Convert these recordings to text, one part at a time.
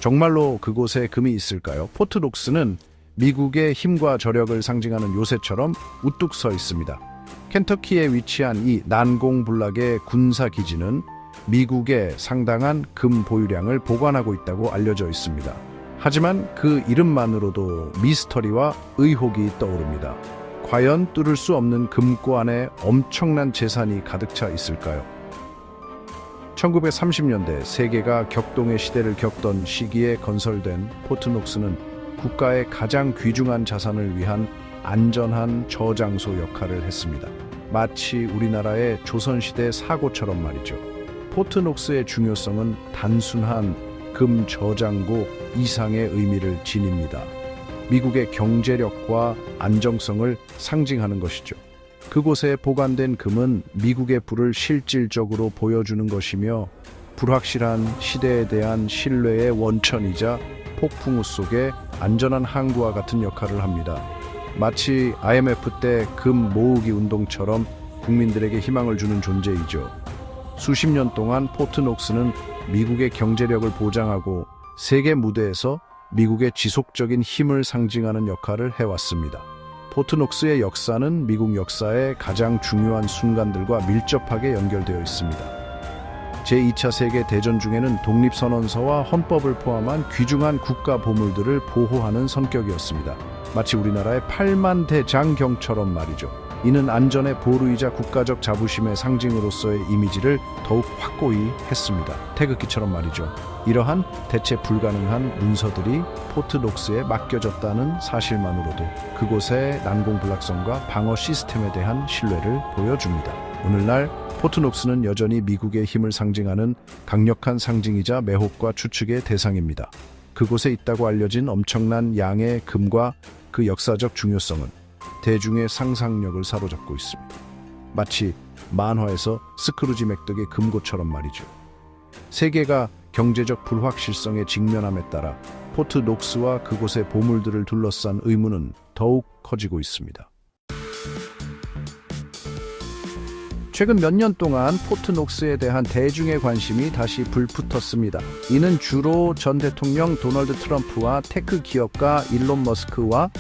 정말로 그곳에 금이 있을까요? 포트 녹스는 미국의 힘과 저력을 상징하는 요새처럼 우뚝 서 있습니다. 켄터키에 위치한 이 난공불락의 군사기지는 미국의 상당한 금 보유량을 보관하고 있다고 알려져 있습니다. 하지만 그 이름만으로도 미스터리와 의혹이 떠오릅니다. 과연 뚫을 수 없는 금고 안에 엄청난 재산이 가득 차 있을까요? 1930년대 세계가 격동의 시대를 겪던 시기에 건설된 포트 녹스는 국가의 가장 귀중한 자산을 위한 안전한 저장소 역할을 했습니다. 마치 우리나라의 조선시대 사고처럼 말이죠. 포트 녹스의 중요성은 단순한 금 저장고 이상의 의미를 지닙니다. 미국의 경제력과 안정성을 상징하는 것이죠. 그곳에 보관된 금은 미국의 부를 실질적으로 보여주는 것이며 불확실한 시대에 대한 신뢰의 원천이자 폭풍우 속에 안전한 항구와 같은 역할을 합니다. 마치 IMF 때 금 모으기 운동처럼 국민들에게 희망을 주는 존재이죠. 수십 년 동안 포트 녹스는 미국의 경제력을 보장하고 세계 무대에서 미국의 지속적인 힘을 상징하는 역할을 해왔습니다. 포트 녹스의 역사는 미국 역사의 가장 중요한 순간들과 밀접하게 연결되어 있습니다. 제2차 세계대전 중에는 독립선언서와 헌법을 포함한 귀중한 국가 보물들을 보호하는 성격이었습니다. 마치 우리나라의 8만 대장경처럼 말이죠. 이는 안전의 보루이자 국가적 자부심의 상징으로서의 이미지를 더욱 확고히 했습니다. 태극기처럼 말이죠. 이러한 대체 불가능한 문서들이 포트 녹스에 맡겨졌다는 사실만으로도 그곳의 난공불락성과 방어 시스템에 대한 신뢰를 보여줍니다. 오늘날 포트 녹스는 여전히 미국의 힘을 상징하는 강력한 상징이자 매혹과 추측의 대상입니다. 그곳에 있다고 알려진 엄청난 양의 금과 그 역사적 중요성은 대중의 상상력을 사로잡고 있습니다. 마치 만화에서 스크루지 맥덕의 금고처럼 말이죠. 세계가 경제적 불확실성에 직면함에 따라 포트 녹스와 그곳의 보물들을 둘러싼 의문은 더욱 커지고 있습니다. 최근 몇 년 동안 포트 녹스에 대한 대중의 관심이 다시 불붙었습니다. 이는 주로 전 대통령 도널드 트럼프와 테크 기업가 일론 머스크와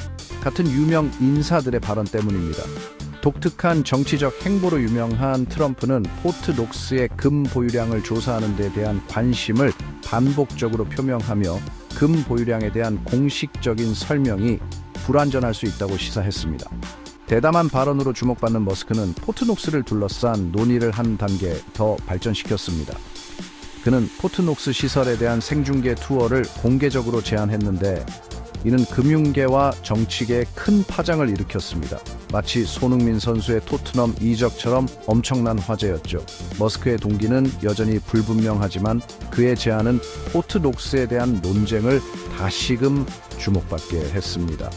같은 유명 인사들의 발언 때문입니다. 독특한 정치적 행보로 유명한 트럼프는 포트 녹스의 금 보유량을 조사하는 데 대한 관심을 반복적으로 표명하며 금 보유량에 대한 공식적인 설명이 불완전할 수 있다고 시사했습니다. 대담한 발언으로 주목받는 머스크는 포트 녹스를 둘러싼 논의를 한 단계 더 발전시켰습니다. 그는 포트 녹스 시설에 대한 생중계 투어를 공개적으로 제안했는데 이는 금융계와 정치계에 큰 파장을 일으켰습니다. 마치 손흥민 선수의 토트넘 이적처럼 엄청난 화제였죠. 머스크의 동기는 여전히 불분명하지만 그의 제안은 포트 녹스에 대한 논쟁을 다시금 주목받게 했습니다.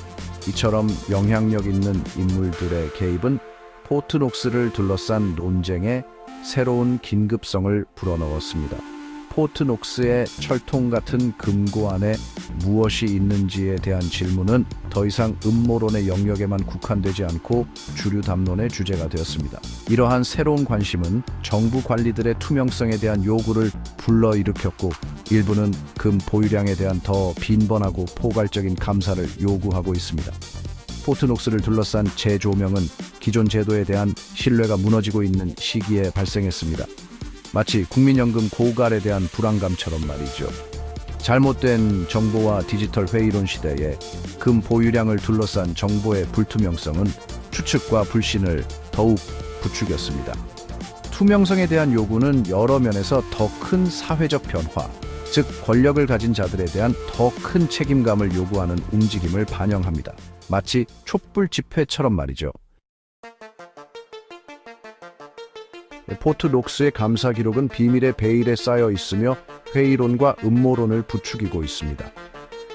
이처럼 영향력 있는 인물들의 개입은 포트 녹스를 둘러싼 논쟁에 새로운 긴급성을 불어넣었습니다. 포트 녹스의 철통 같은 금고 안에 무엇이 있는지에 대한 질문은 더 이상 음모론의 영역에만 국한되지 않고 주류 담론의 주제가 되었습니다. 이러한 새로운 관심은 정부 관리들의 투명성에 대한 요구를 불러일으켰고 일부는 금 보유량에 대한 더 빈번하고 포괄적인 감사를 요구하고 있습니다. 포트 녹스를 둘러싼 재조명은 기존 제도에 대한 신뢰가 무너지고 있는 시기에 발생했습니다. 마치 국민연금 고갈에 대한 불안감처럼 말이죠. 잘못된 정보와 디지털 회의론 시대에 금 보유량을 둘러싼 정보의 불투명성은 추측과 불신을 더욱 부추겼습니다. 투명성에 대한 요구는 여러 면에서 더 큰 사회적 변화, 즉 권력을 가진 자들에 대한 더 큰 책임감을 요구하는 움직임을 반영합니다. 마치 촛불 집회처럼 말이죠. 포트 녹스의 감사 기록은 비밀의 베일에 쌓여 있으며 회의론과 음모론을 부추기고 있습니다.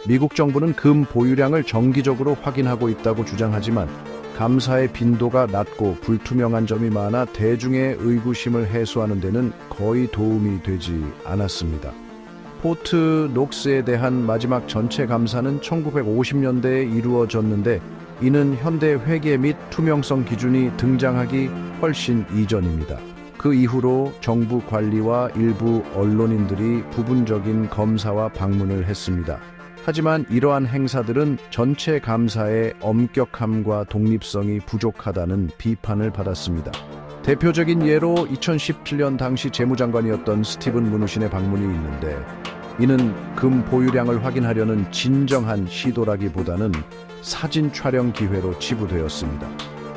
미국 정부는 금 보유량을 정기적으로 확인하고 있다고 주장하지만 감사의 빈도가 낮고 불투명한 점이 많아 대중의 의구심을 해소하는 데는 거의 도움이 되지 않았습니다. 포트 녹스에 대한 마지막 전체 감사는 1950년대에 이루어졌는데 이는 현대 회계 및 투명성 기준이 등장하기 훨씬 이전입니다. 그 이후로 정부 관리와 일부 언론인들이 부분적인 검사와 방문을 했습니다. 하지만 이러한 행사들은 전체 감사의 엄격함과 독립성이 부족하다는 비판을 받았습니다. 대표적인 예로 2017년 당시 재무장관이었던 스티븐 무누신의 방문이 있는데, 이는 금 보유량을 확인하려는 진정한 시도라기보다는 사진 촬영 기회로 치부되었습니다.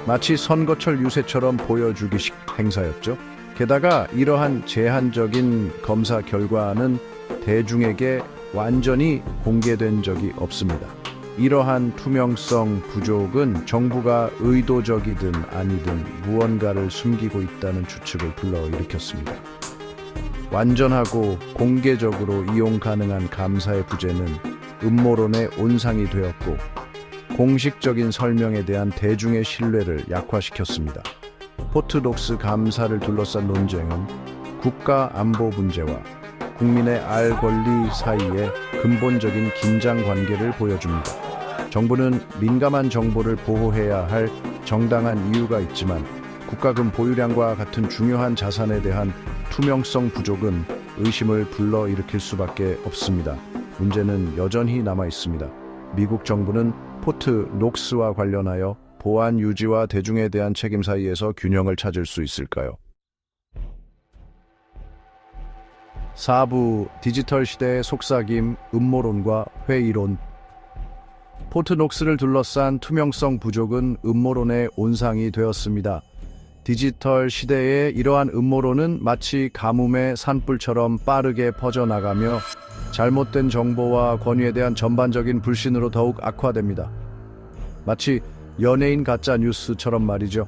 마치 선거철 유세처럼 보여주기식 행사였죠. 게다가 이러한 제한적인 검사 결과는 대중에게 완전히 공개된 적이 없습니다. 이러한 투명성 부족은 정부가 의도적이든 아니든 무언가를 숨기고 있다는 추측을 불러일으켰습니다. 완전하고 공개적으로 이용 가능한 감사의 부재는 음모론의 온상이 되었고, 공식적인 설명에 대한 대중의 신뢰를 약화시켰습니다. 포트녹스 감사를 둘러싼 논쟁은 국가 안보 문제와 국민의 알 권리 사이의 근본적인 긴장 관계를 보여줍니다. 정부는 민감한 정보를 보호해야 할 정당한 이유가 있지만, 국가금 보유량과 같은 중요한 자산에 대한 투명성 부족은 의심을 불러일으킬 수밖에 없습니다. 문제는 여전히 남아 있습니다. 미국 정부는 포트 녹스와 관련하여 보안 유지와 대중에 대한 책임 사이에서 균형을 찾을 수 있을까요? 4부 디지털 시대의 속삭임, 음모론과 회의론. 포트 녹스를 둘러싼 투명성 부족은 음모론의 온상이 되었습니다. 디지털 시대의 이러한 음모론은 마치 가뭄의 산불처럼 빠르게 퍼져나가며 잘못된 정보와 권위에 대한 전반적인 불신으로 더욱 악화됩니다. 마치 연예인 가짜 뉴스처럼 말이죠.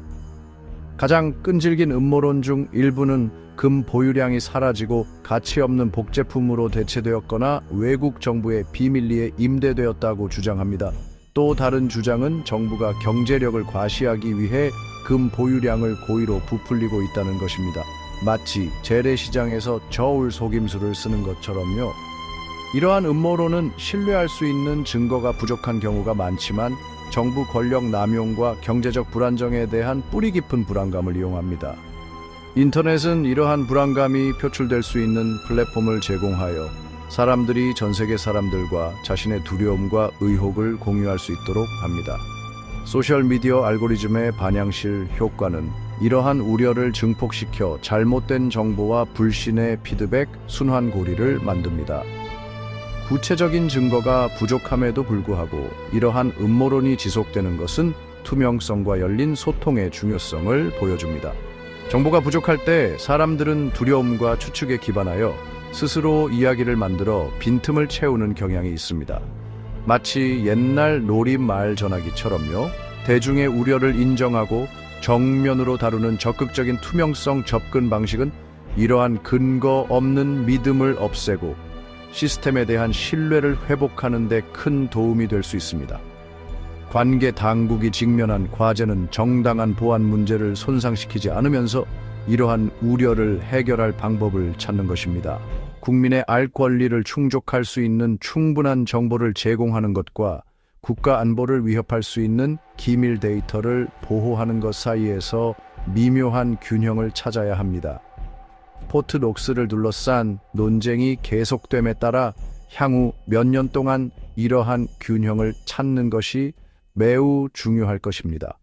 가장 끈질긴 음모론 중 일부는 금 보유량이 사라지고 가치 없는 복제품으로 대체되었거나 외국 정부의 비밀리에 임대되었다고 주장합니다. 또 다른 주장은 정부가 경제력을 과시하기 위해 금 보유량을 고의로 부풀리고 있다는 것입니다. 마치 재래시장에서 저울 속임수를 쓰는 것처럼요. 이러한 음모론은 신뢰할 수 있는 증거가 부족한 경우가 많지만, 정부 권력 남용과 경제적 불안정에 대한 뿌리 깊은 불안감을 이용합니다. 인터넷은 이러한 불안감이 표출될 수 있는 플랫폼을 제공하여 사람들이 전 세계 사람들과 자신의 두려움과 의혹을 공유할 수 있도록 합니다. 소셜미디어 알고리즘의 반향실 효과는 이러한 우려를 증폭시켜 잘못된 정보와 불신의 피드백 순환고리를 만듭니다. 구체적인 증거가 부족함에도 불구하고 이러한 음모론이 지속되는 것은 투명성과 열린 소통의 중요성을 보여줍니다. 정보가 부족할 때 사람들은 두려움과 추측에 기반하여 스스로 이야기를 만들어 빈틈을 채우는 경향이 있습니다. 마치 옛날 노린말 전화기처럼요. 대중의 우려를 인정하고 정면으로 다루는 적극적인 투명성 접근 방식은 이러한 근거 없는 믿음을 없애고 시스템에 대한 신뢰를 회복하는 데 큰 도움이 될 수 있습니다. 관계 당국이 직면한 과제는 정당한 보안 문제를 손상시키지 않으면서 이러한 우려를 해결할 방법을 찾는 것입니다. 국민의 알 권리를 충족할 수 있는 충분한 정보를 제공하는 것과 국가 안보를 위협할 수 있는 기밀 데이터를 보호하는 것 사이에서 미묘한 균형을 찾아야 합니다. 포트 녹스를 둘러싼 논쟁이 계속됨에 따라 향후 몇 년 동안 이러한 균형을 찾는 것이 매우 중요할 것입니다.